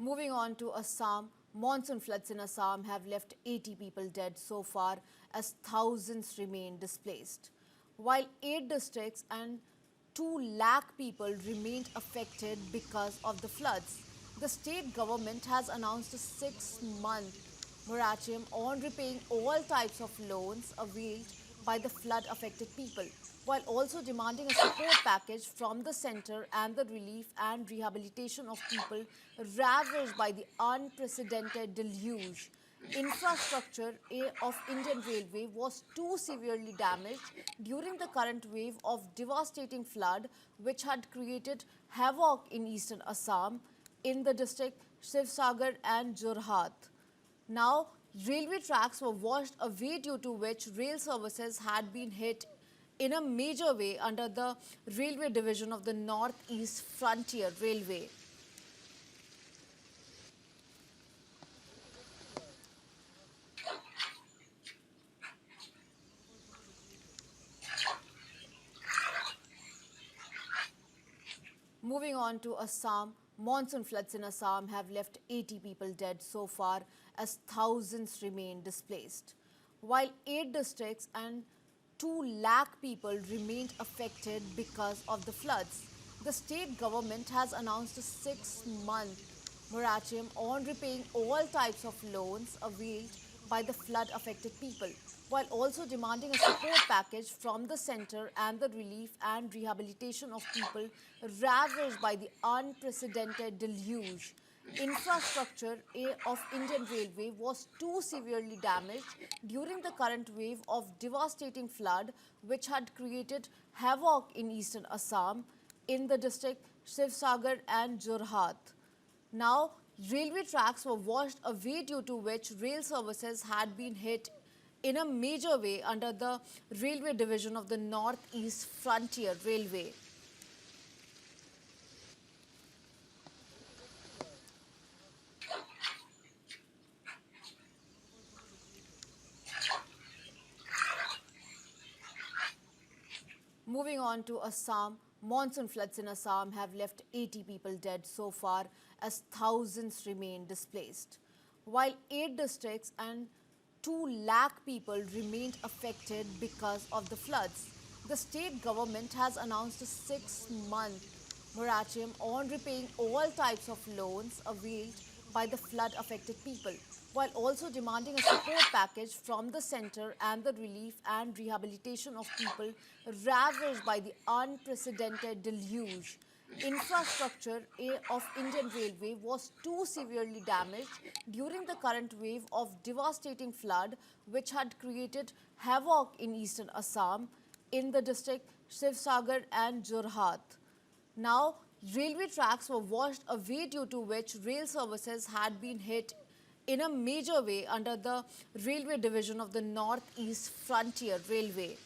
Moving on to Assam, monsoon floods in Assam have left 80 people dead so far as thousands remain displaced. While 8 districts and 2 lakh people remained affected because of the floods, the state government has announced a 6-month moratorium on repaying all types of loans availed by the flood-affected people, while also demanding a support package from the centre and the relief and rehabilitation of people ravaged by the unprecedented deluge. Infrastructure of Indian Railway was too severely damaged during the current wave of devastating flood which had created havoc in eastern Assam in the district Sivsagar and Jorhat. Now, railway tracks were washed away due to which rail services had been hit in a major way under the railway division of the Northeast Frontier Railway. Moving on to Assam, monsoon floods in Assam have left 80 people dead so far as thousands remain displaced. While 8 districts and 2 lakh people remained affected because of the floods, the state government has announced a 6-month moratorium on repaying all types of loans availed by the flood-affected people, while also demanding a support package from the centre and the relief and rehabilitation of people ravaged by the unprecedented deluge. Infrastructure of Indian Railway was too severely damaged during the current wave of devastating flood which had created havoc in eastern Assam in the district Sivsagar and Jorhat. Now, railway tracks were washed away due to which rail services had been hit in a major way under the railway division of the Northeast Frontier Railway. Moving on to Assam, monsoon floods in Assam have left 80 people dead so far as thousands remain displaced. While 8 districts and 2 lakh people remained affected because of the floods, the state government has announced a 6-month moratorium on repaying all types of loans availed by the flood-affected people, while also demanding a support package from the centre and the relief and rehabilitation of people ravaged by the unprecedented deluge. Infrastructure of Indian Railway was too severely damaged during the current wave of devastating flood which had created havoc in eastern Assam in the district Sivsagar and Jorhat. Now, railway tracks were washed away due to which rail services had been hit in a major way under the railway division of the Northeast Frontier Railway.